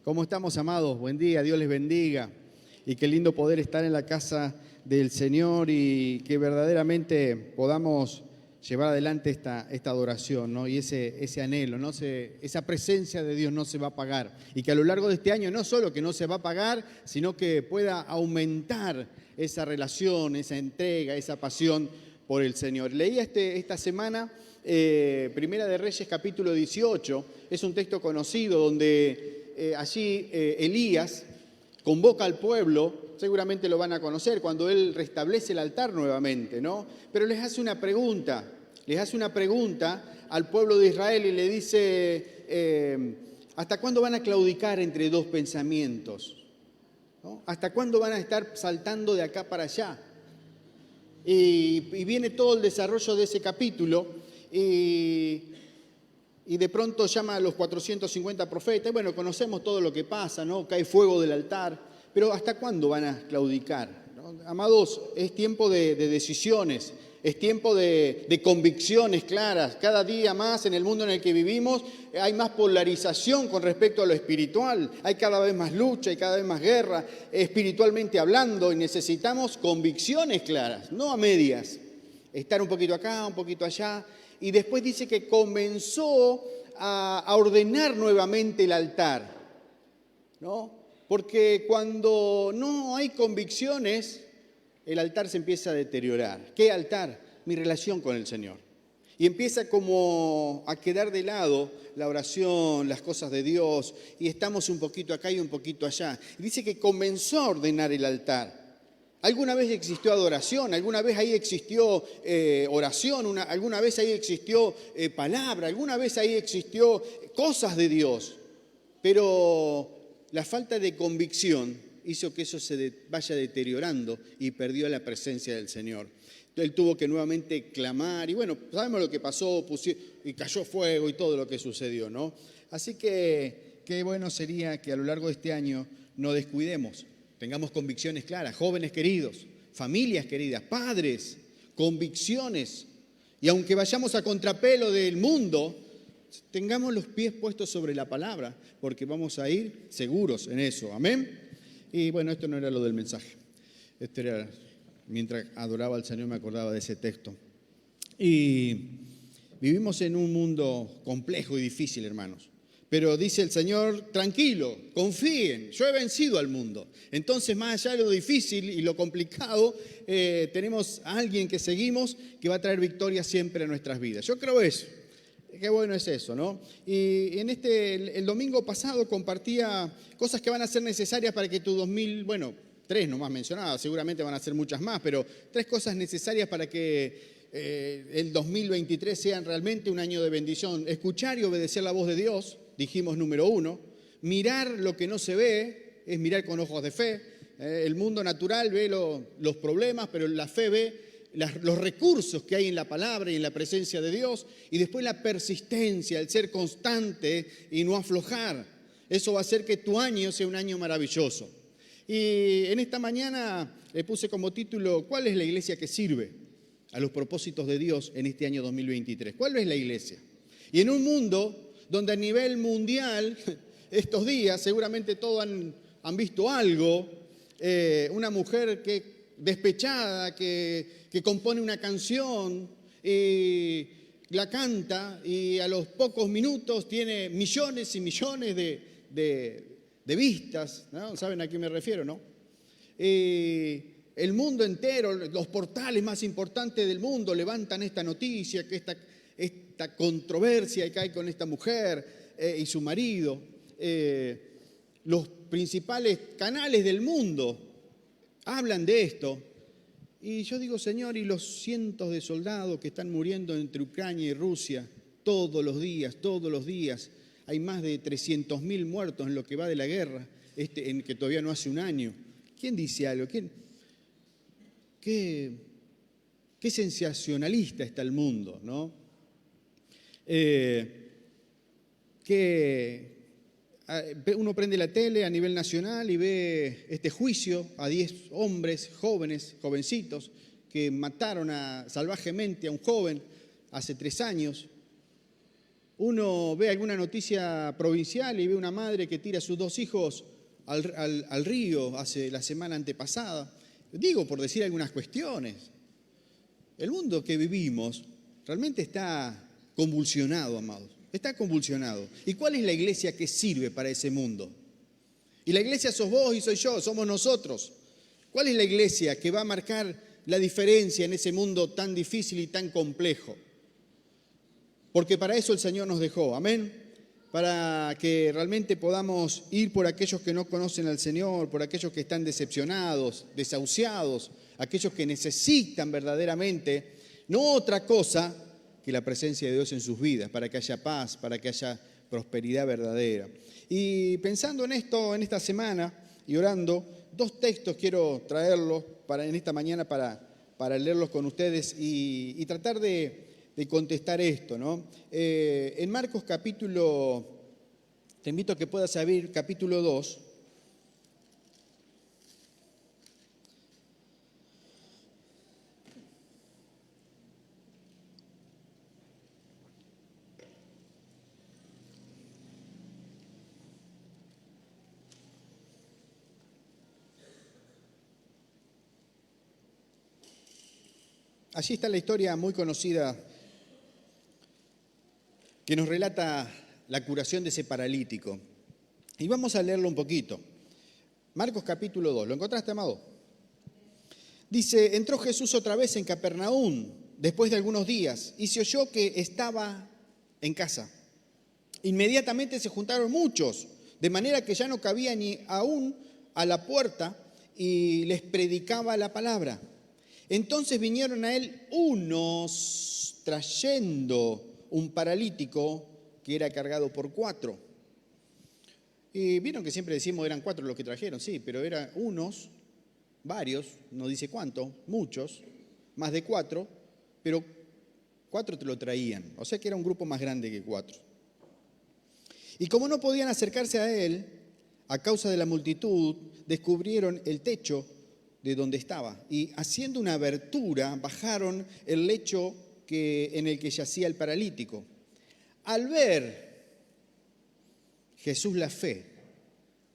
¿Cómo estamos, amados? Buen día, Dios les bendiga. Y qué lindo poder estar en la casa del Señor y que verdaderamente podamos llevar adelante esta adoración, ¿no? Y ese anhelo, ¿no? Esa presencia de Dios no se va a apagar. Y que a lo largo de este año no solo que no se va a apagar, sino que pueda aumentar esa relación, esa entrega, esa pasión por el Señor. Leía esta semana Primera de Reyes, capítulo 18. Es un texto conocido donde allí Elías convoca al pueblo, seguramente lo van a conocer, cuando él restablece el altar nuevamente, ¿no? Pero les hace una pregunta al pueblo de Israel y le dice, ¿hasta cuándo van a claudicar entre dos pensamientos? ¿No? ¿Hasta cuándo van a estar saltando de acá para allá? Y viene todo el desarrollo de ese capítulo y de pronto llama a los 450 profetas. Bueno, conocemos todo lo que pasa, ¿no? Cae fuego del altar. Pero ¿hasta cuándo van a claudicar? ¿No? Amados, es tiempo de decisiones, es tiempo de convicciones claras. Cada día más en el mundo en el que vivimos hay más polarización con respecto a lo espiritual. Hay cada vez más lucha, hay cada vez más guerra, espiritualmente hablando, y necesitamos convicciones claras, no a medias. Estar un poquito acá, un poquito allá. Y después dice que comenzó a ordenar nuevamente el altar, ¿no? Porque cuando no hay convicciones, el altar se empieza a deteriorar. ¿Qué altar? Mi relación con el Señor. Y empieza como a quedar de lado la oración, las cosas de Dios, y estamos un poquito acá y un poquito allá. Y dice que comenzó a ordenar el altar. ¿Alguna vez existió adoración? ¿Alguna vez ahí existió oración? ¿Alguna vez ahí existió palabra? ¿Alguna vez ahí existió cosas de Dios? Pero la falta de convicción hizo que eso se vaya deteriorando y perdió la presencia del Señor. Él tuvo que nuevamente clamar y bueno, sabemos lo que pasó, y cayó fuego y todo lo que sucedió, ¿no? Así que qué bueno sería que a lo largo de este año no descuidemos. Tengamos convicciones claras, jóvenes queridos, familias queridas, padres, convicciones. Y aunque vayamos a contrapelo del mundo, tengamos los pies puestos sobre la palabra, porque vamos a ir seguros en eso. Amén. Y bueno, esto no era lo del mensaje. Esto era, mientras adoraba al Señor me acordaba de ese texto. Y vivimos en un mundo complejo y difícil, hermanos. Pero dice el Señor, tranquilo, confíen, yo he vencido al mundo. Entonces, más allá de lo difícil y lo complicado, tenemos a alguien que seguimos que va a traer victoria siempre a nuestras vidas. Yo creo eso. Qué bueno es eso, ¿no? Y en el domingo pasado compartía cosas que van a ser necesarias para que tu 3 nomás mencionaba, seguramente van a ser muchas más, pero 3 cosas necesarias para que el 2023 sea realmente un año de bendición. Escuchar y obedecer la voz de Dios. Dijimos número 1, mirar lo que no se ve, es mirar con ojos de fe. El mundo natural ve los problemas, pero la fe ve los recursos que hay en la palabra y en la presencia de Dios. Y después la persistencia, el ser constante y no aflojar. Eso va a hacer que tu año sea un año maravilloso. Y en esta mañana le puse como título, ¿cuál es la iglesia que sirve a los propósitos de Dios en este año 2023? ¿Cuál es la iglesia? Y en un mundo donde a nivel mundial, estos días, seguramente todos han visto algo, una mujer despechada que compone una canción y la canta y a los pocos minutos tiene millones y millones de vistas, ¿no? ¿Saben a qué me refiero, no? El mundo entero, los portales más importantes del mundo levantan esta noticia, que esta controversia que hay con esta mujer y su marido. Los principales canales del mundo hablan de esto. Y yo digo, Señor, y los cientos de soldados que están muriendo entre Ucrania y Rusia todos los días. Hay más de 300.000 muertos en lo que va de la guerra, que todavía no hace un año. ¿Quién dice algo? Qué sensacionalista está el mundo, ¿no? Uno prende la tele a nivel nacional y ve este juicio a 10 hombres jóvenes, jovencitos, que mataron salvajemente a un joven hace 3 años. Uno ve alguna noticia provincial y ve una madre que tira a sus 2 hijos al río hace la semana antepasada. Digo, por decir algunas cuestiones. El mundo que vivimos realmente está convulsionado, amados. Está convulsionado. ¿Y cuál es la iglesia que sirve para ese mundo? Y la iglesia sos vos y soy yo, somos nosotros. ¿Cuál es la iglesia que va a marcar la diferencia en ese mundo tan difícil y tan complejo? Porque para eso el Señor nos dejó, amén. Para que realmente podamos ir por aquellos que no conocen al Señor, por aquellos que están decepcionados, desahuciados, aquellos que necesitan verdaderamente, no otra cosa que la presencia de Dios en sus vidas, para que haya paz, para que haya prosperidad verdadera. Y pensando en esto, en esta semana, y orando, 2 textos quiero traerlos en esta mañana para leerlos con ustedes y tratar de contestar esto, ¿no? En Marcos capítulo, te invito a que puedas abrir capítulo 2. Allí está la historia muy conocida que nos relata la curación de ese paralítico. Y vamos a leerlo un poquito. Marcos capítulo 2. ¿Lo encontraste, amado? Dice, entró Jesús otra vez en Capernaum después de algunos días y se oyó que estaba en casa. Inmediatamente se juntaron muchos, de manera que ya no cabía ni aún a la puerta y les predicaba la palabra. Entonces vinieron a él unos trayendo un paralítico que era cargado por 4. Y vieron que siempre decimos eran 4 los que trajeron, sí, pero eran unos, varios, no dice cuánto, muchos, más de 4, pero 4 te lo traían, o sea que era un grupo más grande que 4. Y como no podían acercarse a él, a causa de la multitud, descubrieron el techo de donde estaba y haciendo una abertura bajaron el lecho en el que yacía el paralítico. Al ver Jesús la fe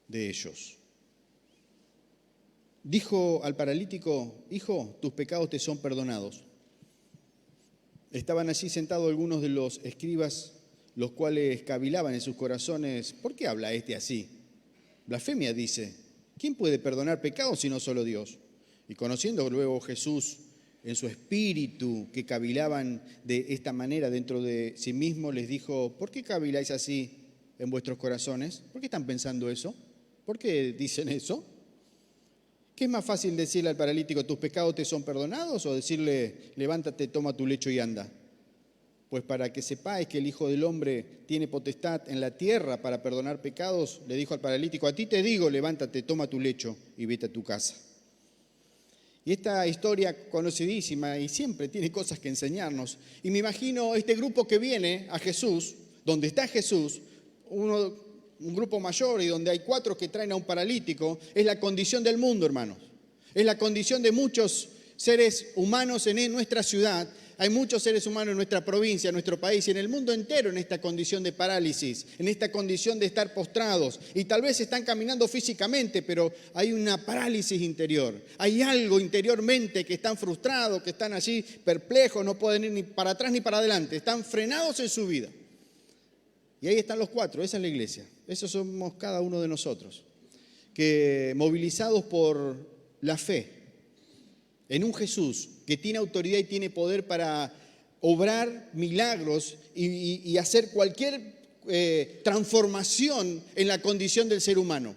de ellos, dijo al paralítico, hijo, tus pecados te son perdonados. Estaban allí sentados algunos de los escribas, los cuales cavilaban en sus corazones, ¿por qué habla este así? Blasfemia dice, ¿quién puede perdonar pecados sino solo Dios? Y conociendo luego Jesús en su espíritu que cavilaban de esta manera dentro de sí mismo, les dijo, ¿por qué caviláis así en vuestros corazones? ¿Por qué están pensando eso? ¿Por qué dicen eso? ¿Qué es más fácil decirle al paralítico, tus pecados te son perdonados? O decirle, levántate, toma tu lecho y anda. Pues para que sepáis que el Hijo del Hombre tiene potestad en la tierra para perdonar pecados, le dijo al paralítico, a ti te digo, levántate, toma tu lecho y vete a tu casa. Y esta historia conocidísima y siempre tiene cosas que enseñarnos. Y me imagino este grupo que viene a Jesús, donde está Jesús, un grupo mayor y donde hay 4 que traen a un paralítico, es la condición del mundo, hermanos. Es la condición de muchos seres humanos en nuestra ciudad. Hay muchos seres humanos en nuestra provincia, en nuestro país y en el mundo entero en esta condición de parálisis, en esta condición de estar postrados. Y tal vez están caminando físicamente, pero hay una parálisis interior. Hay algo interiormente que están frustrados, que están allí perplejos, no pueden ir ni para atrás ni para adelante. Están frenados en su vida. Y ahí están los 4, esa es la iglesia. Esos somos cada uno de nosotros. Que movilizados por la fe en un Jesús que tiene autoridad y tiene poder para obrar milagros y hacer cualquier transformación en la condición del ser humano.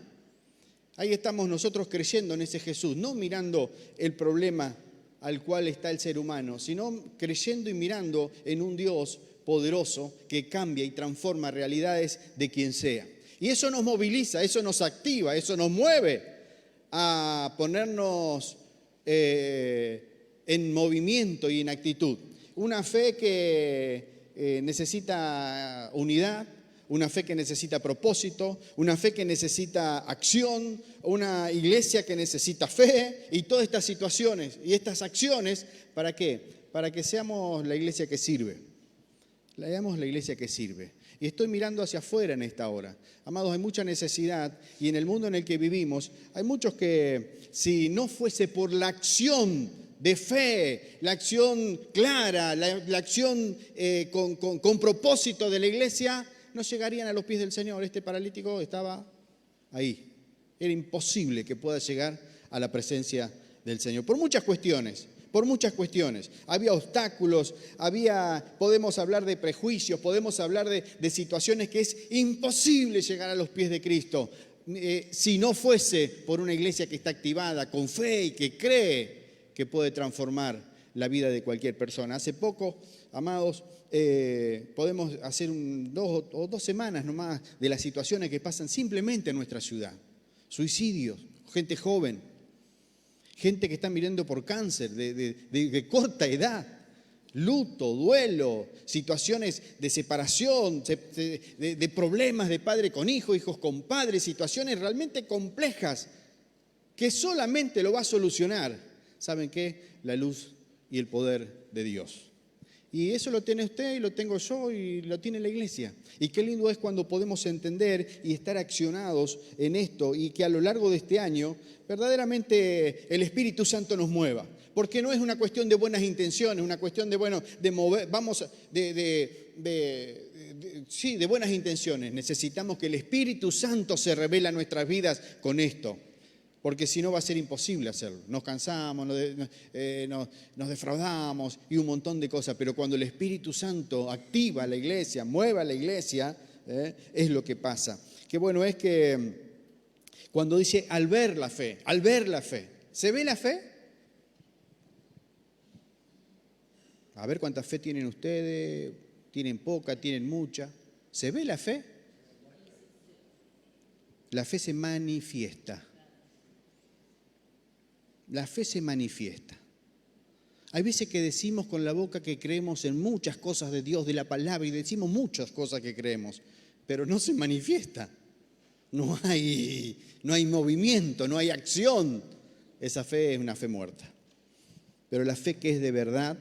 Ahí estamos nosotros creyendo en ese Jesús, no mirando el problema al cual está el ser humano, sino creyendo y mirando en un Dios poderoso que cambia y transforma realidades de quien sea. Y eso nos moviliza, eso nos activa, eso nos mueve a ponernos en movimiento y en actitud. Una fe que necesita unidad, una fe que necesita propósito, una fe que necesita acción, una iglesia que necesita fe y todas estas situaciones y estas acciones, ¿para qué? Para que seamos la iglesia que sirve. Seamos la iglesia que sirve. Y estoy mirando hacia afuera en esta hora. Amados, hay mucha necesidad y en el mundo en el que vivimos hay muchos que si no fuese por la acción de fe, la acción clara, la acción con propósito de la iglesia, no llegarían a los pies del Señor. Este paralítico estaba ahí. Era imposible que pueda llegar a la presencia del Señor. Por muchas cuestiones. Había obstáculos, podemos hablar de prejuicios, podemos hablar de situaciones que es imposible llegar a los pies de Cristo. Si no fuese por una iglesia que está activada con fe y que cree que puede transformar la vida de cualquier persona. Hace poco, amados, podemos hacer 2 semanas nomás de las situaciones que pasan simplemente en nuestra ciudad. Suicidios, gente joven, gente que está muriendo por cáncer de corta edad, luto, duelo, situaciones de separación, de problemas de padre con hijo, hijos con padres, situaciones realmente complejas que solamente lo va a solucionar, ¿saben qué? La luz y el poder de Dios. Y eso lo tiene usted y lo tengo yo y lo tiene la iglesia. Y qué lindo es cuando podemos entender y estar accionados en esto y que a lo largo de este año verdaderamente el Espíritu Santo nos mueva. Porque no es una cuestión de buenas intenciones, una cuestión de, de mover, de buenas intenciones. Necesitamos que el Espíritu Santo se revele a nuestras vidas con esto. Porque si no va a ser imposible hacerlo. Nos cansamos, nos defraudamos y un montón de cosas. Pero cuando el Espíritu Santo activa a la iglesia, mueve a la iglesia, es lo que pasa. Qué bueno es que cuando dice al ver la fe, ¿se ve la fe? A ver cuánta fe tienen ustedes, tienen poca, tienen mucha. ¿Se ve la fe? La fe se manifiesta. La fe se manifiesta. Hay veces que decimos con la boca que creemos en muchas cosas de Dios, de la palabra, y decimos muchas cosas que creemos, pero no se manifiesta. No hay movimiento, no hay acción. Esa fe es una fe muerta. Pero la fe que es de verdad,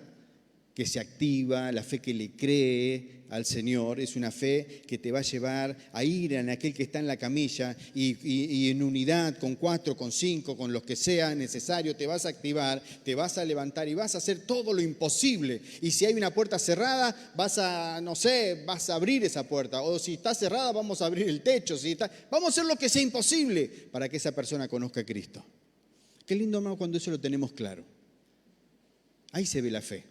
que se activa, la fe que le cree al Señor, es una fe que te va a llevar a ir en aquel que está en la camilla y en unidad con 4, con 5, con los que sea necesario, te vas a activar, te vas a levantar y vas a hacer todo lo imposible. Y si hay una puerta cerrada, vas a abrir esa puerta. O si está cerrada, vamos a abrir el techo. Vamos a hacer lo que sea imposible para que esa persona conozca a Cristo. Qué lindo, hermano, cuando eso lo tenemos claro. Ahí se ve la fe.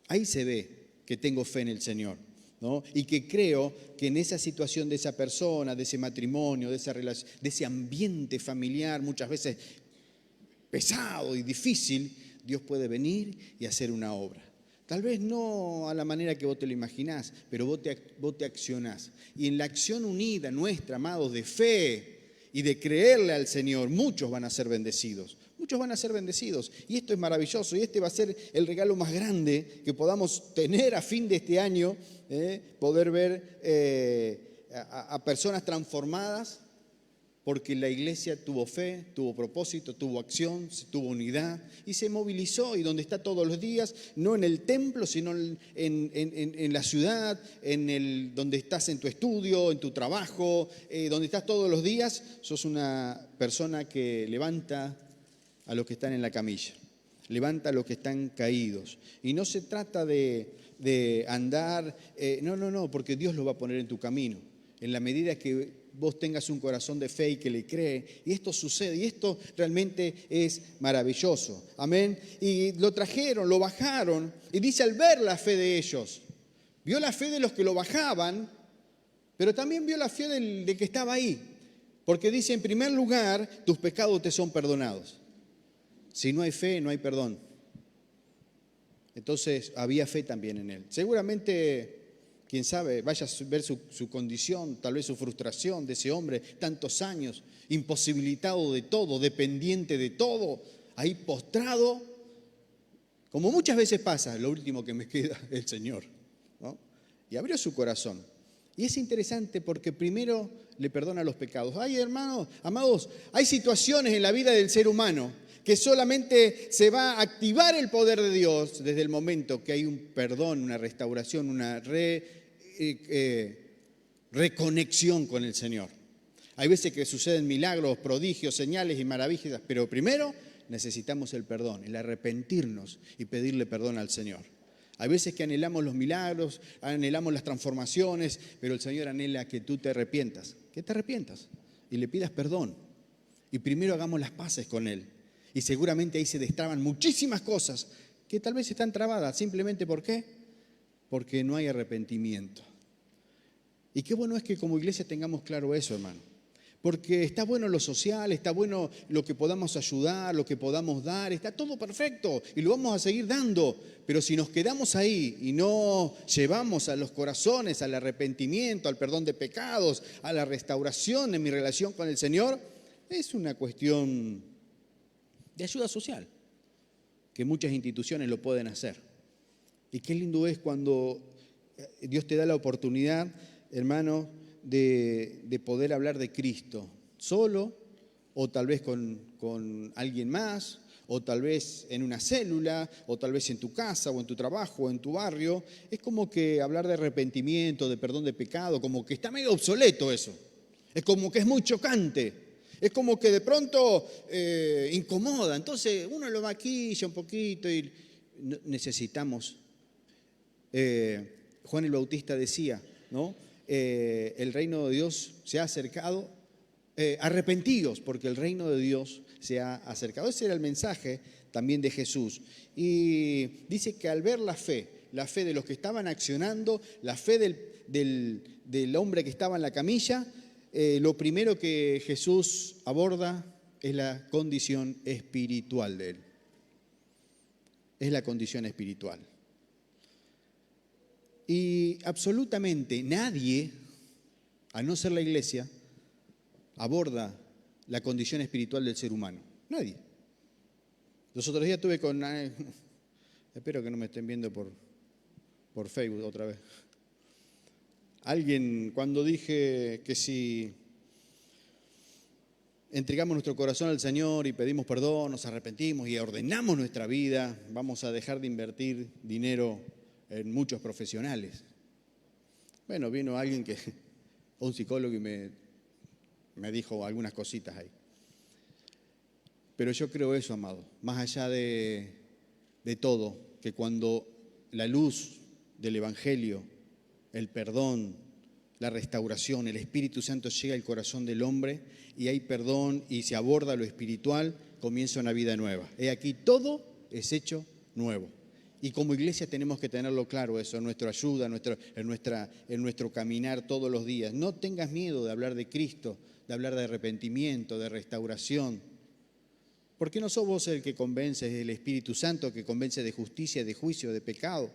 Ahí se ve que tengo fe en el Señor, ¿no? Y que creo que en esa situación de esa persona, de ese matrimonio, de esa relación, de ese ambiente familiar, muchas veces pesado y difícil, Dios puede venir y hacer una obra. Tal vez no a la manera que vos te lo imaginás, pero vos te accionás. Y en la acción unida nuestra, amados, de fe y de creerle al Señor, muchos van a ser bendecidos. Muchos van a ser bendecidos y esto es maravilloso y este va a ser el regalo más grande que podamos tener a fin de este año, poder ver a personas transformadas porque la iglesia tuvo fe, tuvo propósito, tuvo acción, tuvo unidad y se movilizó y donde está todos los días, no en el templo, sino en la ciudad, donde estás en tu estudio, en tu trabajo, donde estás todos los días, sos una persona que levanta a los que están en la camilla, levanta a los que están caídos. Y no se trata de andar, no, porque Dios lo va a poner en tu camino, en la medida que vos tengas un corazón de fe y que le cree, y esto sucede, y esto realmente es maravilloso, amén. Y lo trajeron, lo bajaron, y dice al ver la fe de ellos, vio la fe de los que lo bajaban, pero también vio la fe del que estaba ahí, porque dice, en primer lugar, tus pecados te son perdonados. Si no hay fe, no hay perdón. Entonces había fe también en él. Seguramente, quién sabe, vaya a ver su condición, tal vez su frustración de ese hombre, tantos años, imposibilitado de todo, dependiente de todo, ahí postrado. Como muchas veces pasa, lo último que me queda es el Señor, ¿no? Y abrió su corazón. Y es interesante porque primero le perdona los pecados. Ay, hermanos, amados, hay situaciones en la vida del ser humano que solamente se va a activar el poder de Dios desde el momento que hay un perdón, una restauración, reconexión con el Señor. Hay veces que suceden milagros, prodigios, señales y maravillas, pero primero necesitamos el perdón, el arrepentirnos y pedirle perdón al Señor. Hay veces que anhelamos los milagros, anhelamos las transformaciones, pero el Señor anhela que tú te arrepientas, y le pidas perdón. Y primero hagamos las paces con Él. Y seguramente ahí se destraban muchísimas cosas que tal vez están trabadas. ¿Simplemente por qué? Porque no hay arrepentimiento. Y qué bueno es que como iglesia tengamos claro eso, hermano. Porque está bueno lo social, está bueno lo que podamos ayudar, lo que podamos dar, está todo perfecto y lo vamos a seguir dando. Pero si nos quedamos ahí y no llevamos a los corazones al arrepentimiento, al perdón de pecados, a la restauración en mi relación con el Señor, es una cuestión de ayuda social, que muchas instituciones lo pueden hacer. Y qué lindo es cuando Dios te da la oportunidad, hermano, de poder hablar de Cristo, solo, o tal vez con alguien más, o tal vez en una célula, o tal vez en tu casa, o en tu trabajo, o en tu barrio. Es como que hablar de arrepentimiento, de perdón de pecado, como que está medio obsoleto eso. Es como que es muy chocante. Es como que de pronto incomoda. Entonces uno lo maquilla un poquito y necesitamos. Juan el Bautista decía, ¿no? El reino de Dios se ha acercado, arrepentidos porque el reino de Dios se ha acercado. Ese era el mensaje también de Jesús. Y dice que al ver la fe de los que estaban accionando, la fe del hombre que estaba en la camilla, lo primero que Jesús aborda es la condición espiritual de él. Es la condición espiritual. Y absolutamente nadie, a no ser la iglesia, aborda la condición espiritual del ser humano. Nadie. Los otros días estuve con... espero que no me estén viendo por Facebook otra vez. Alguien, cuando dije que si entregamos nuestro corazón al Señor y pedimos perdón, nos arrepentimos y ordenamos nuestra vida, vamos a dejar de invertir dinero en muchos profesionales. Bueno, vino alguien un psicólogo y me dijo algunas cositas ahí. Pero yo creo eso, amado, más allá de todo, que cuando la luz del Evangelio, el perdón, la restauración, el Espíritu Santo llega al corazón del hombre y hay perdón y se aborda lo espiritual, comienza una vida nueva. He aquí, todo es hecho nuevo. Y como iglesia tenemos que tenerlo claro eso, en nuestra ayuda, en nuestro caminar todos los días. No tengas miedo de hablar de Cristo, de hablar de arrepentimiento, de restauración. Porque no sos vos el que convence, es el Espíritu Santo que convence de justicia, de juicio, de pecado.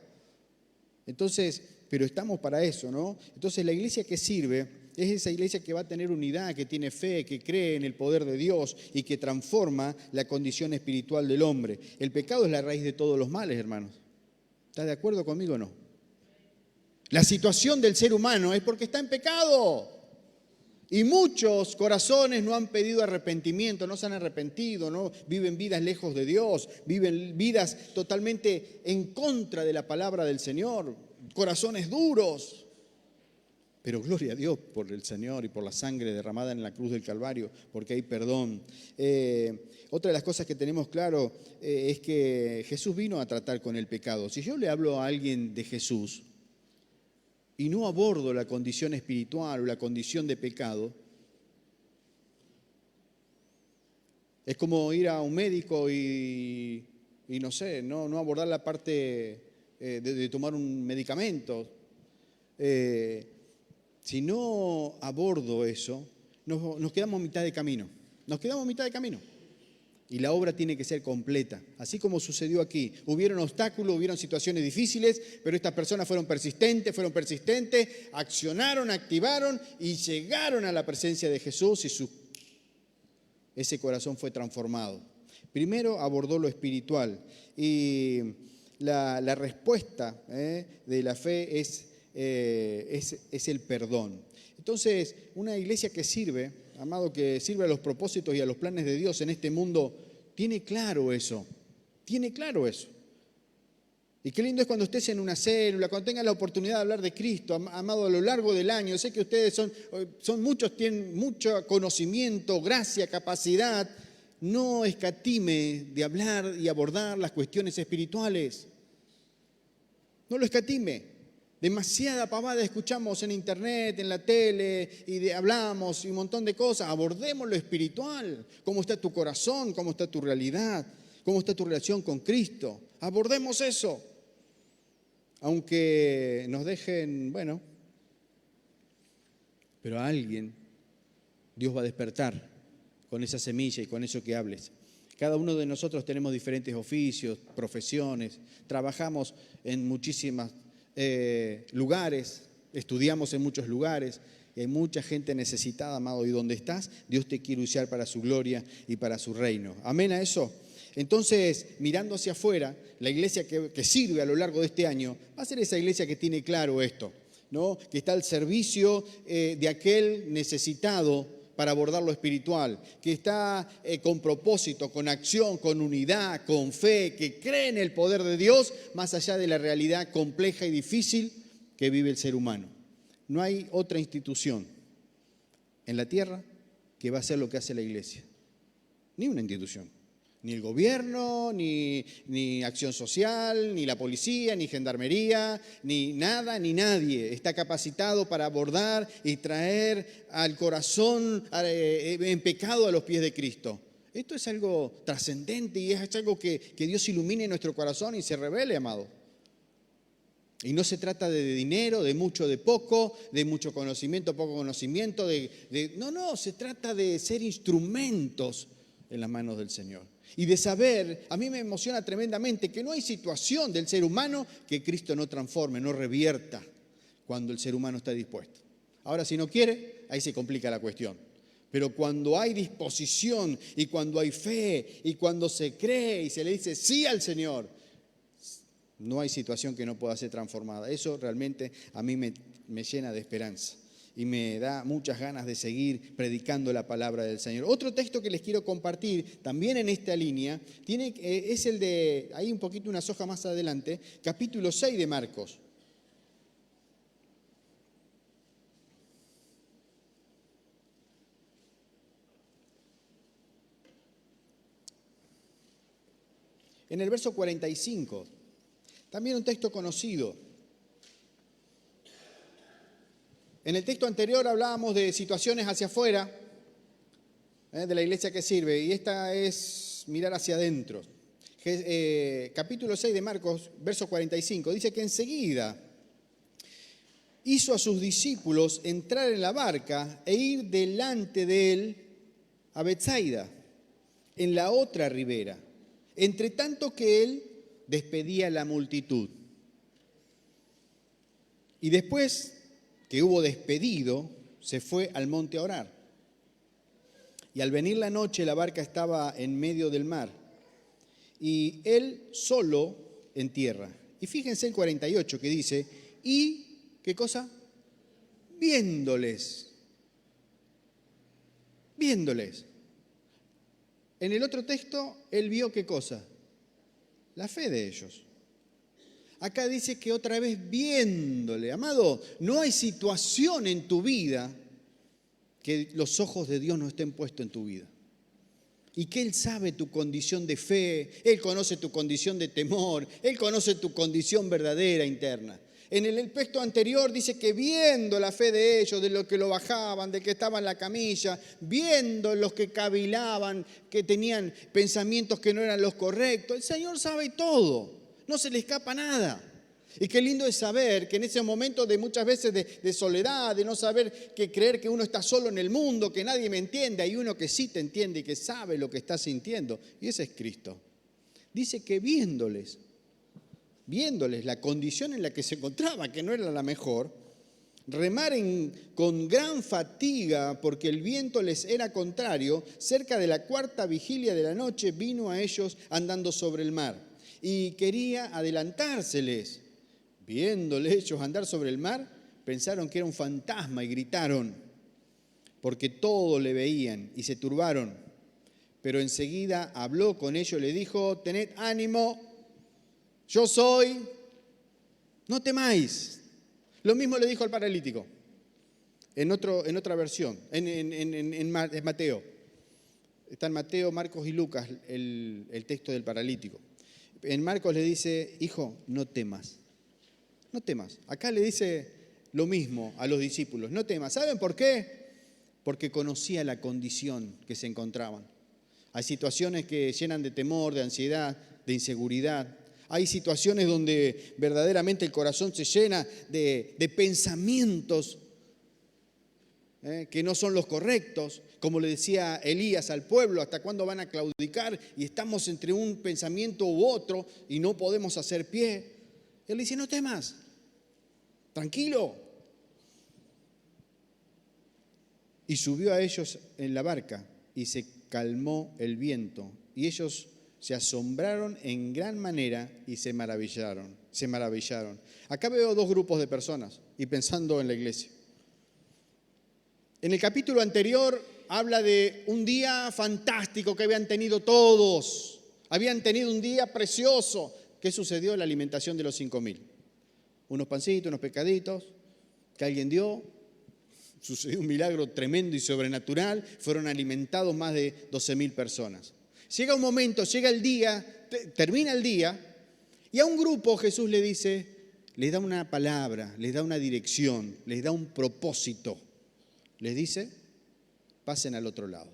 Entonces, pero estamos para eso, ¿no? Entonces la iglesia que sirve es esa iglesia que va a tener unidad, que tiene fe, que cree en el poder de Dios y que transforma la condición espiritual del hombre. El pecado es la raíz de todos los males, hermanos. ¿Estás de acuerdo conmigo o no? La situación del ser humano es porque está en pecado. Y muchos corazones no han pedido arrepentimiento, no se han arrepentido, ¿no? Viven vidas lejos de Dios, viven vidas totalmente en contra de la palabra del Señor, corazones duros. Pero gloria a Dios por el Señor y por la sangre derramada en la cruz del Calvario, porque hay perdón. Otra de las cosas que tenemos claro es que Jesús vino a tratar con el pecado. Si yo le hablo a alguien de Jesús y no abordo la condición espiritual o la condición de pecado, es como ir a un médico y no sé, no abordar la parte de tomar un medicamento. Si no abordo eso, nos quedamos a mitad de camino. Y la obra tiene que ser completa. Así como sucedió aquí. Hubieron obstáculos, hubieron situaciones difíciles, pero estas personas fueron persistentes, accionaron, activaron y llegaron a la presencia de Jesús y ese corazón fue transformado. Primero abordó lo espiritual y la respuesta de la fe es el perdón. Entonces, una iglesia que sirve, amado, que sirve a los propósitos y a los planes de Dios en este mundo, tiene claro eso. Y qué lindo es cuando estés en una célula, cuando tengas la oportunidad de hablar de Cristo, amado, a lo largo del año. Sé que ustedes son muchos, tienen mucho conocimiento, gracia, capacidad. No escatime de hablar y abordar las cuestiones espirituales. No lo escatime. Demasiada pavada escuchamos en internet, en la tele, y hablamos y un montón de cosas. Abordemos lo espiritual. ¿Cómo está tu corazón? ¿Cómo está tu realidad? ¿Cómo está tu relación con Cristo? Abordemos eso. Aunque nos dejen, bueno, pero a alguien Dios va a despertar con esa semilla y con eso que hables. Cada uno de nosotros tenemos diferentes oficios, profesiones, trabajamos en muchísimos lugares, estudiamos en muchos lugares, y hay mucha gente necesitada, amado, y donde estás, Dios te quiere usar para su gloria y para su reino. ¿Amén a eso? Entonces, mirando hacia afuera, la iglesia que sirve a lo largo de este año va a ser esa iglesia que tiene claro esto, ¿no? Que está al servicio de aquel necesitado para abordar lo espiritual, que está con propósito, con acción, con unidad, con fe, que cree en el poder de Dios más allá de la realidad compleja y difícil que vive el ser humano. No hay otra institución en la tierra que va a hacer lo que hace la iglesia. Ni una institución. Ni el gobierno, ni acción social, ni la policía, ni gendarmería, ni nada, ni nadie está capacitado para abordar y traer al corazón en pecado a los pies de Cristo. Esto es algo trascendente y es algo que Dios ilumine nuestro corazón y se revele, amado. Y no se trata de dinero, de mucho, de poco, de mucho conocimiento, poco conocimiento. No, se trata de ser instrumentos en las manos del Señor. Y de saber, a mí me emociona tremendamente que no hay situación del ser humano que Cristo no transforme, no revierta cuando el ser humano está dispuesto. Ahora, si no quiere, ahí se complica la cuestión. Pero cuando hay disposición y cuando hay fe y cuando se cree y se le dice sí al Señor, no hay situación que no pueda ser transformada. Eso realmente a mí me llena de esperanza. Y me da muchas ganas de seguir predicando la palabra del Señor. Otro texto que les quiero compartir, también en esta línea, es el de, ahí un poquito unas hojas más adelante, capítulo 6 de Marcos. En el verso 45, también un texto conocido. En el texto anterior hablábamos de situaciones hacia afuera, de la iglesia que sirve, y esta es mirar hacia adentro. Capítulo 6 de Marcos, verso 45, dice que enseguida hizo a sus discípulos entrar en la barca e ir delante de él a Betsaida, en la otra ribera, entre tanto que él despedía a la multitud. Y después que hubo despedido, se fue al monte a orar. Y al venir la noche, la barca estaba en medio del mar, y él solo en tierra. Y fíjense el 48 que dice, y, ¿qué cosa? Viéndoles. En el otro texto, él vio ¿qué cosa? La fe de ellos. Acá dice que otra vez viéndole. Amado, no hay situación en tu vida que los ojos de Dios no estén puestos en tu vida. Y que Él sabe tu condición de fe, Él conoce tu condición de temor, Él conoce tu condición verdadera interna. En el texto anterior dice que viendo la fe de ellos, de los que lo bajaban, de que estaban en la camilla, viendo los que cavilaban, que tenían pensamientos que no eran los correctos, el Señor sabe todo. No se le escapa nada. Y qué lindo es saber que en ese momento de muchas veces de soledad, de no saber, que creer que uno está solo en el mundo, que nadie me entiende, hay uno que sí te entiende y que sabe lo que está sintiendo. Y ese es Cristo. Dice que viéndoles la condición en la que se encontraba, que no era la mejor, remar con gran fatiga porque el viento les era contrario, cerca de la 4ª vigilia de la noche vino a ellos andando sobre el mar. Y quería adelantárseles. Viéndole ellos andar sobre el mar, pensaron que era un fantasma y gritaron, porque todo le veían y se turbaron. Pero enseguida habló con ellos y le dijo, tened ánimo, yo soy, no temáis. Lo mismo le dijo al paralítico, en otra versión, en Mateo. Está en Mateo, Marcos y Lucas el texto del paralítico. En Marcos le dice, hijo, no temas. No temas. Acá le dice lo mismo a los discípulos, no temas. ¿Saben por qué? Porque conocía la condición que se encontraban. Hay situaciones que llenan de temor, de ansiedad, de inseguridad. Hay situaciones donde verdaderamente el corazón se llena de pensamientos que no son los correctos. Como le decía Elías al pueblo, ¿hasta cuándo van a claudicar? Y estamos entre un pensamiento u otro y no podemos hacer pie. Él dice, no temas, tranquilo. Y subió a ellos en la barca y se calmó el viento. Y ellos se asombraron en gran manera y se maravillaron. Acá veo dos grupos de personas y pensando en la iglesia. En el capítulo anterior habla de un día fantástico que habían tenido todos. Habían tenido un día precioso. ¿Qué sucedió? La alimentación de los 5.000. Unos pancitos, unos pescaditos que alguien dio. Sucedió un milagro tremendo y sobrenatural. Fueron alimentados más de 12.000 personas. Llega un momento, llega el día, termina el día, y a un grupo Jesús le dice, les da una palabra, les da una dirección, les da un propósito. Les dice, pasen al otro lado.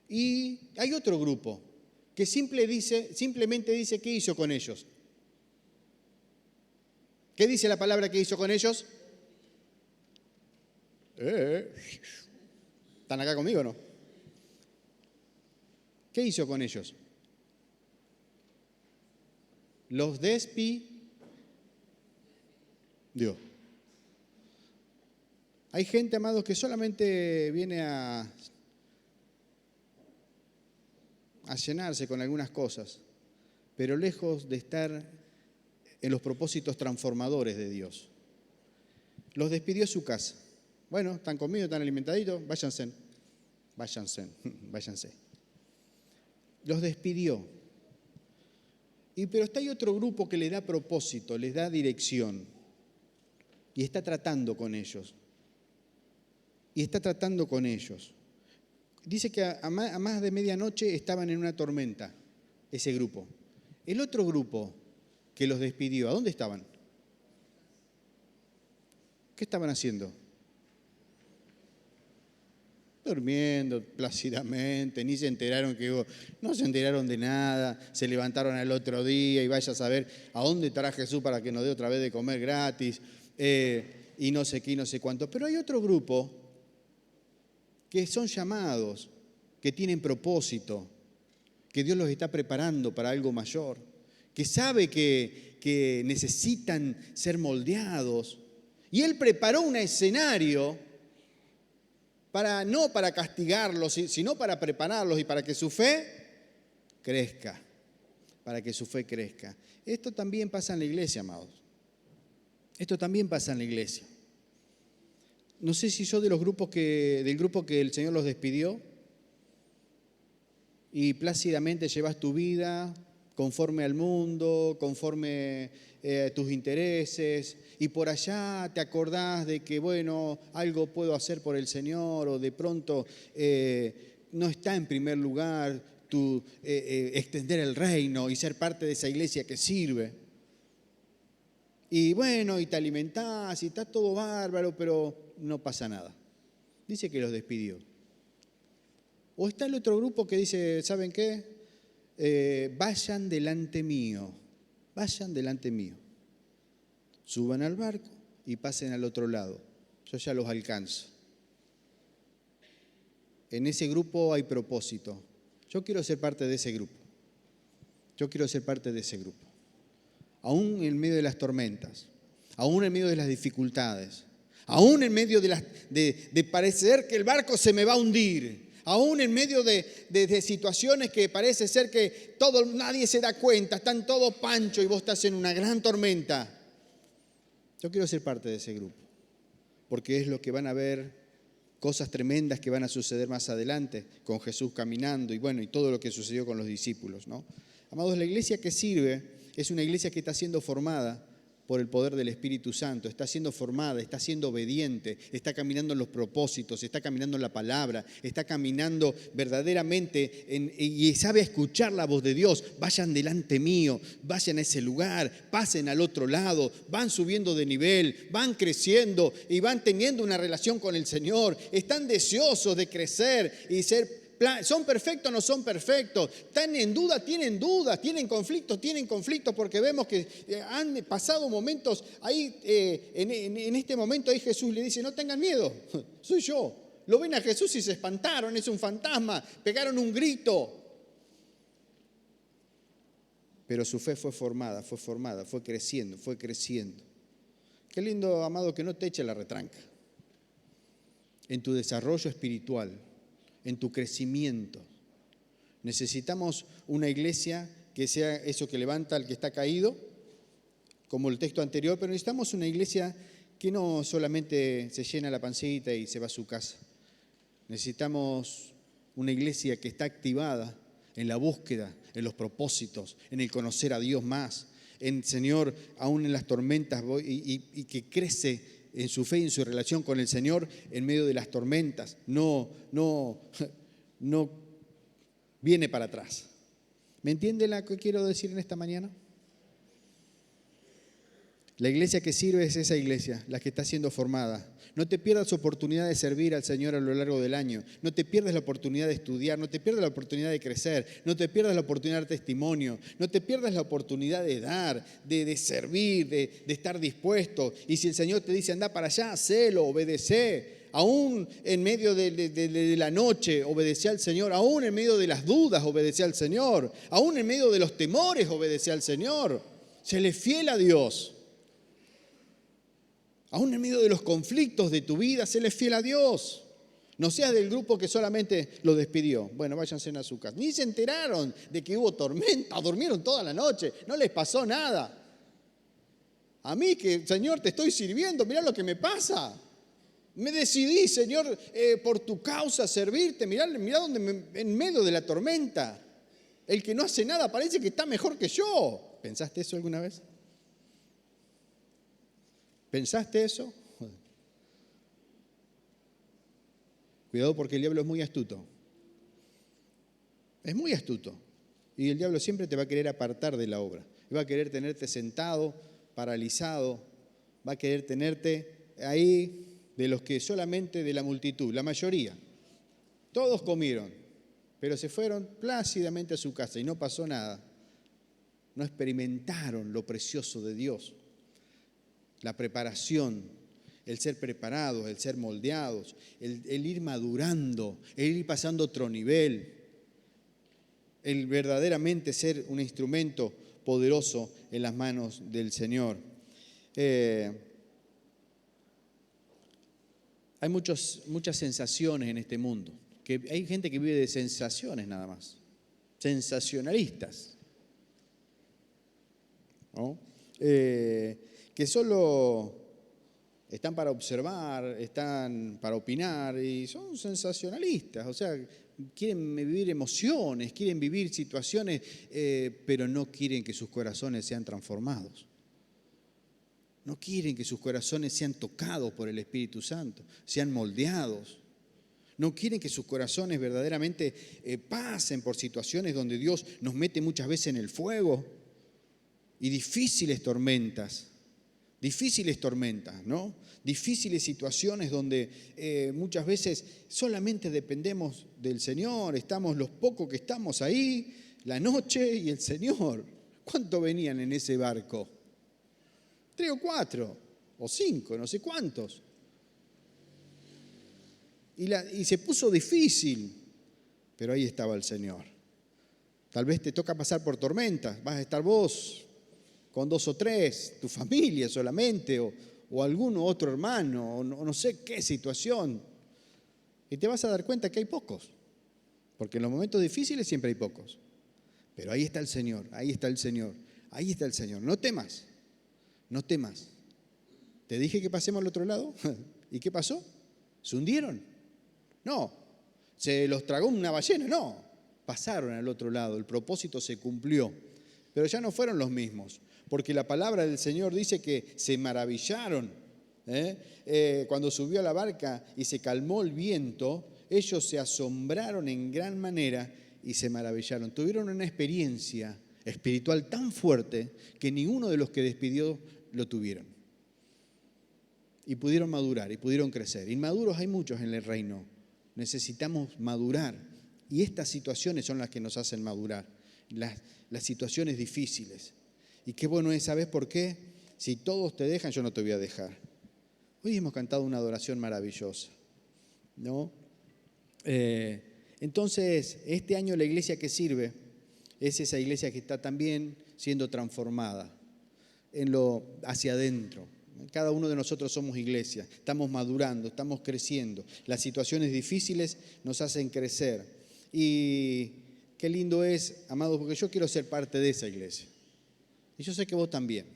Y hay otro grupo que simplemente dice, ¿qué hizo con ellos? ¿Qué dice la palabra que hizo con ellos? ¿Están acá conmigo o no? ¿Qué hizo con ellos? Los despidió. Hay gente, amados, que solamente viene a llenarse con algunas cosas, pero lejos de estar en los propósitos transformadores de Dios. Los despidió a su casa. Bueno, están conmigo, están alimentaditos, váyanse. Los despidió. Pero está ahí otro grupo que les da propósito, les da dirección y está tratando con ellos. Dice que a más de medianoche estaban en una tormenta, ese grupo. El otro grupo que los despidió, ¿a dónde estaban? ¿Qué estaban haciendo? Durmiendo plácidamente, no se enteraron de nada, se levantaron al otro día y vaya a saber a dónde estará Jesús para que nos dé otra vez de comer gratis, y no sé qué y no sé cuánto. Pero hay otro grupo que son llamados, que tienen propósito, que Dios los está preparando para algo mayor, que sabe que necesitan ser moldeados. Y Él preparó un escenario no para castigarlos, sino para prepararlos y para que su fe crezca. Esto también pasa en la iglesia, amados. Esto también pasa en la iglesia. No sé si sos del grupo que el Señor los despidió y plácidamente llevas tu vida conforme al mundo, conforme a tus intereses, y por allá te acordás de que, bueno, algo puedo hacer por el Señor, o de pronto no está en primer lugar tu extender el reino y ser parte de esa iglesia que sirve. Y bueno, y te alimentás y está todo bárbaro, pero no pasa nada. Dice que los despidió. O está el otro grupo que dice, ¿saben qué? Vayan delante mío. Suban al barco y pasen al otro lado. Yo ya los alcanzo. En ese grupo hay propósito. Yo quiero ser parte de ese grupo. Aún en medio de las tormentas, aún en medio de las dificultades, aún en medio de parecer que el barco se me va a hundir, aún en medio de situaciones que parece ser que nadie se da cuenta, están todos panchos y vos estás en una gran tormenta. Yo quiero ser parte de ese grupo, porque es lo que van a ver, cosas tremendas que van a suceder más adelante con Jesús caminando y todo lo que sucedió con los discípulos, ¿no? Amados, la iglesia que sirve es una iglesia que está siendo formada por el poder del Espíritu Santo, está siendo formada, está siendo obediente, está caminando en los propósitos, está caminando en la palabra, está caminando verdaderamente y sabe escuchar la voz de Dios. Vayan delante mío, vayan a ese lugar, pasen al otro lado, van subiendo de nivel, van creciendo y van teniendo una relación con el Señor. Están deseosos de crecer y ser. ¿Son perfectos o no son perfectos? ¿Están en duda? Tienen dudas. ¿Tienen conflictos? Porque vemos que han pasado momentos ahí, en este momento ahí Jesús le dice, no tengan miedo, soy yo. Lo ven a Jesús y se espantaron, es un fantasma, pegaron un grito. Pero su fe fue formada, fue creciendo. Qué lindo, amado, que no te eche la retranca en tu desarrollo espiritual, en tu crecimiento. Necesitamos una iglesia que sea eso que levanta al que está caído, como el texto anterior, pero necesitamos una iglesia que no solamente se llena la pancita y se va a su casa. Necesitamos una iglesia que está activada en la búsqueda, en los propósitos, en el conocer a Dios más, en Señor, aún en las tormentas, y que crece en su fe y en su relación con el Señor en medio de las tormentas. No viene para atrás. ¿Me entiende lo que quiero decir en esta mañana? La iglesia que sirve es esa iglesia, la que está siendo formada. No te pierdas oportunidad de servir al Señor a lo largo del año. No te pierdas la oportunidad de estudiar, no te pierdas la oportunidad de crecer, no te pierdas la oportunidad de dar testimonio, no te pierdas la oportunidad de dar, de servir, de estar dispuesto. Y si el Señor te dice anda para allá, hacelo, obedece. Aún en medio de la noche, obedece al Señor. Aún en medio de las dudas, obedece al Señor. Aún en medio de los temores, obedece al Señor. Séle fiel a Dios. Aún en medio de los conflictos de tu vida, séle fiel a Dios. No seas del grupo que solamente lo despidió. Bueno, váyanse a su casa. Ni se enteraron de que hubo tormenta, durmieron toda la noche, no les pasó nada. A mí que, Señor, te estoy sirviendo, mirá lo que me pasa. Me decidí, Señor, por tu causa servirte. Mirá donde en medio de la tormenta. El que no hace nada parece que está mejor que yo. ¿Pensaste eso alguna vez? ¿Pensaste eso? Cuidado porque el diablo es muy astuto. Es muy astuto. Y el diablo siempre te va a querer apartar de la obra. Va a querer tenerte sentado, paralizado. Va a querer tenerte ahí de los que solamente de la multitud, la mayoría. Todos comieron, pero se fueron plácidamente a su casa y no pasó nada. No experimentaron lo precioso de Dios. La preparación, el ser preparados, el ser moldeados, el ir madurando, el ir pasando otro nivel, el verdaderamente ser un instrumento poderoso en las manos del Señor. Hay muchas sensaciones en este mundo, que hay gente que vive de sensaciones nada más, sensacionalistas, ¿no? Que solo están para observar, están para opinar y son sensacionalistas, o sea, quieren vivir emociones, quieren vivir situaciones, pero no quieren que sus corazones sean transformados. No quieren que sus corazones sean tocados por el Espíritu Santo, sean moldeados. No quieren que sus corazones verdaderamente pasen por situaciones donde Dios nos mete muchas veces en el fuego y difíciles tormentas, ¿no? Difíciles situaciones donde muchas veces solamente dependemos del Señor, estamos los pocos que estamos ahí, la noche y el Señor. ¿Cuántos venían en ese barco? 3 o 4 o 5, no sé cuántos. Y se puso difícil, pero ahí estaba el Señor. Tal vez te toca pasar por tormentas, vas a estar vos con 2 o 3, tu familia solamente, o algún otro hermano, o no sé qué situación. Y te vas a dar cuenta que hay pocos, porque en los momentos difíciles siempre hay pocos. Pero ahí está el Señor, ahí está el Señor, ahí está el Señor. No temas, no temas. ¿Te dije que pasemos al otro lado? ¿Y qué pasó? ¿Se hundieron? No. ¿Se los tragó una ballena? No. Pasaron al otro lado, el propósito se cumplió. pero ya no fueron los mismos, porque la palabra del Señor dice que se maravillaron. Cuando subió a la barca y se calmó el viento, ellos se asombraron en gran manera y se maravillaron. Tuvieron una experiencia espiritual tan fuerte que ninguno de los que despidió lo tuvieron. Y pudieron madurar y pudieron crecer. Inmaduros hay muchos en el reino. Necesitamos madurar. Y estas situaciones son las que nos hacen madurar. Las situaciones difíciles. Y qué bueno es, ¿sabes por qué? Si todos te dejan, yo no te voy a dejar. Hoy hemos cantado una adoración maravillosa, ¿no? Entonces, este año la iglesia que sirve es esa iglesia que está también siendo transformada hacia adentro. Cada uno de nosotros somos iglesia, estamos madurando, estamos creciendo. Las situaciones difíciles nos hacen crecer. Y qué lindo es, amados, porque yo quiero ser parte de esa iglesia. Y yo sé que vos también,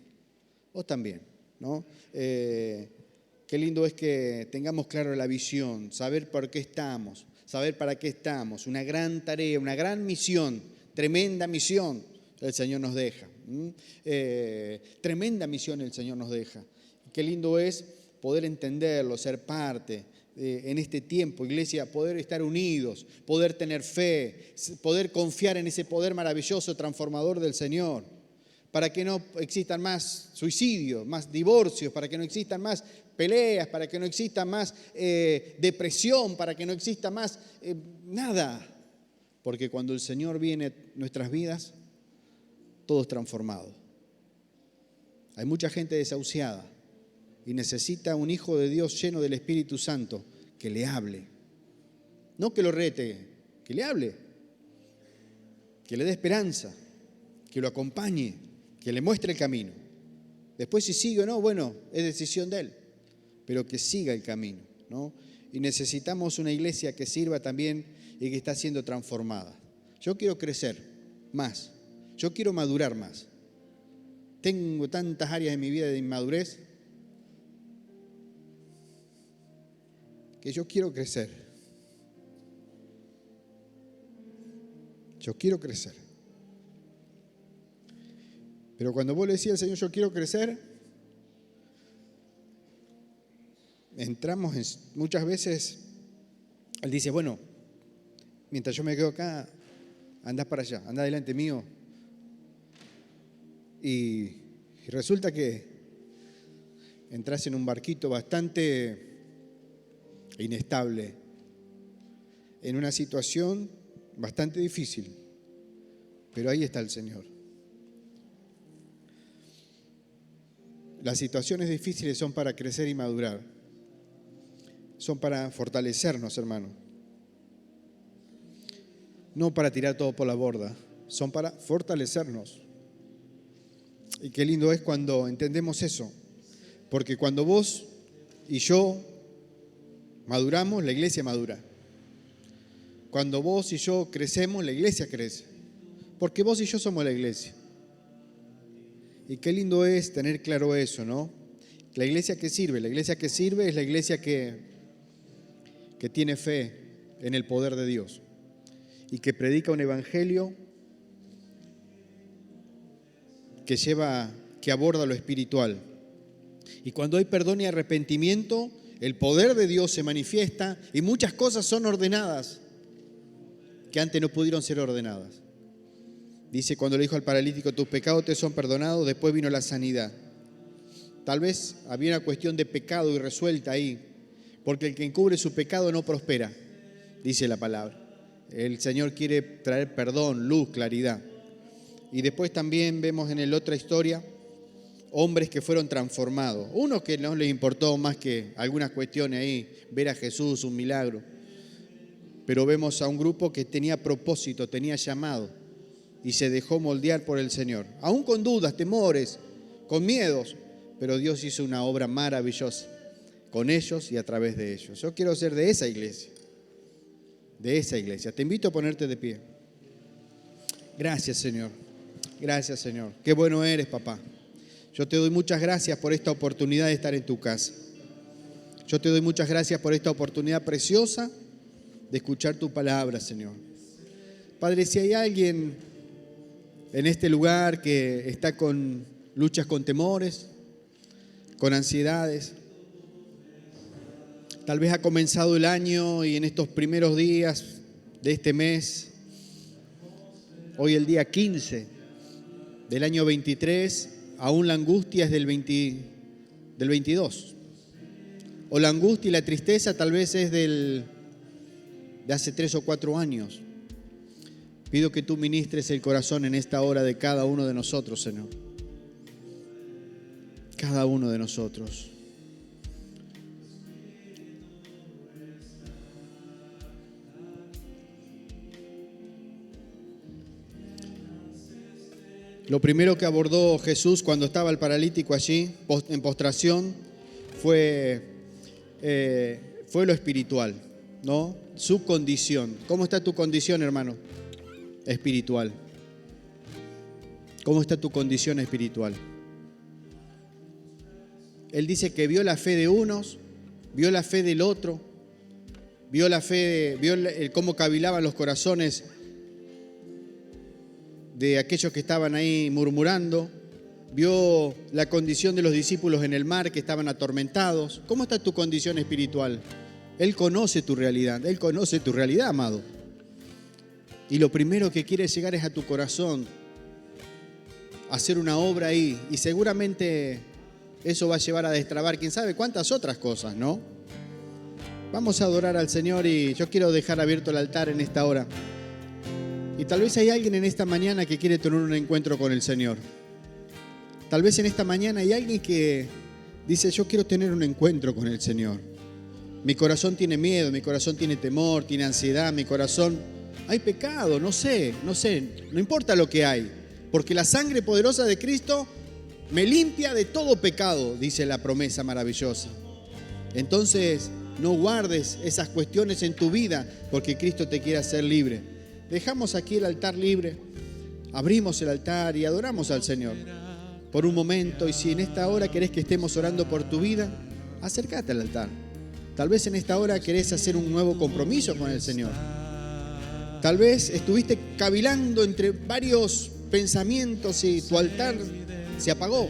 ¿no? Qué lindo es que tengamos claro la visión, saber por qué estamos, saber para qué estamos. Una gran tarea, una gran misión, tremenda misión el Señor nos deja. Tremenda misión el Señor nos deja. Qué lindo es poder entenderlo, ser parte en este tiempo, iglesia, poder estar unidos, poder tener fe, poder confiar en ese poder maravilloso, transformador del Señor, para que no existan más suicidios, más divorcios, para que no existan más peleas, para que no exista más depresión, para que no exista más nada. Porque cuando el Señor viene a nuestras vidas, todo es transformado. Hay mucha gente desahuciada y necesita un hijo de Dios lleno del Espíritu Santo que le hable. No que lo rete, que le hable, que le dé esperanza, que lo acompañe, que le muestre el camino. Después si sigue o no, bueno, es decisión de él, pero que siga el camino, ¿no? Y necesitamos una iglesia que sirva también y que está siendo transformada. Yo quiero crecer más, yo quiero madurar más. Tengo tantas áreas en mi vida de inmadurez que yo quiero crecer. Yo quiero crecer. Pero cuando vos le decís al Señor, yo quiero crecer, entramos muchas veces, Él dice, bueno, mientras yo me quedo acá, andás para allá, andá delante mío. Y resulta que entras en un barquito bastante inestable, en una situación bastante difícil, pero ahí está el Señor. Las situaciones difíciles son para crecer y madurar, son para fortalecernos, hermano, no para tirar todo por la borda, son para fortalecernos. Y qué lindo es cuando entendemos eso, porque cuando vos y yo maduramos, la iglesia madura. Cuando vos y yo crecemos, la iglesia crece, porque vos y yo somos la iglesia. Y qué lindo es tener claro eso, ¿no? La iglesia que sirve es la iglesia que tiene fe en el poder de Dios y que predica un evangelio que aborda lo espiritual. Y cuando hay perdón y arrepentimiento, el poder de Dios se manifiesta y muchas cosas son ordenadas que antes no pudieron ser ordenadas. Dice cuando le dijo al paralítico, tus pecados te son perdonados, después vino la sanidad. Tal vez había una cuestión de pecado irresuelta ahí, porque el que encubre su pecado no prospera, dice la palabra. El Señor quiere traer perdón, luz, claridad. Y después también vemos en la otra historia hombres que fueron transformados. Unos que no les importó más que algunas cuestiones ahí, ver a Jesús, un milagro. Pero vemos a un grupo que tenía propósito, tenía llamado y se dejó moldear por el Señor. Aún con dudas, temores, con miedos, pero Dios hizo una obra maravillosa con ellos y a través de ellos. Yo quiero ser de esa iglesia. De esa iglesia. Te invito a ponerte de pie. Gracias, Señor. Gracias, Señor. Qué bueno eres, papá. Yo te doy muchas gracias por esta oportunidad de estar en tu casa. Yo te doy muchas gracias por esta oportunidad preciosa de escuchar tu palabra, Señor. Padre, si hay alguien en este lugar que está con luchas con temores, con ansiedades. Tal vez ha comenzado el año y en estos primeros días de este mes, hoy el día 15 del año 23, aún la angustia es del 22. O la angustia y la tristeza tal vez es de hace 3 o 4 años. Pido que tú ministres el corazón en esta hora de cada uno de nosotros, Señor. Cada uno de nosotros. Lo primero que abordó Jesús cuando estaba el paralítico allí, en postración, fue lo espiritual, ¿no? Su condición. ¿Cómo está tu condición, hermano? Espiritual. ¿Cómo está tu condición espiritual? Él dice que vio la fe de unos, vio la fe del otro, vio cómo cavilaban los corazones de aquellos que estaban ahí murmurando, vio la condición de los discípulos en el mar que estaban atormentados. ¿Cómo está tu condición espiritual? Él conoce tu realidad, amado. Y lo primero que quiere llegar es a tu corazón, hacer una obra ahí, y seguramente eso va a llevar a destrabar quién sabe cuántas otras cosas, ¿no? Vamos a adorar al Señor y yo quiero dejar abierto el altar en esta hora. Y tal vez hay alguien en esta mañana que quiere tener un encuentro con el Señor. Tal vez en esta mañana hay alguien que dice, yo quiero tener un encuentro con el Señor. Mi corazón tiene miedo, mi corazón tiene temor, tiene ansiedad, mi corazón... Hay pecado, no sé, no importa lo que hay. Porque la sangre poderosa de Cristo me limpia de todo pecado, dice la promesa maravillosa. Entonces, no guardes esas cuestiones en tu vida porque Cristo te quiere hacer libre. Dejamos aquí el altar libre, abrimos el altar y adoramos al Señor por un momento. Y si en esta hora querés que estemos orando por tu vida, acércate al altar. Tal vez en esta hora querés hacer un nuevo compromiso con el Señor. Tal vez estuviste cavilando entre varios pensamientos y tu altar se apagó.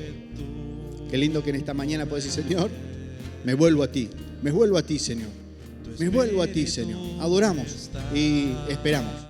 Qué lindo que en esta mañana puedes decir, Señor, me vuelvo a ti, Señor. Me vuelvo a ti, Señor. Adoramos y esperamos.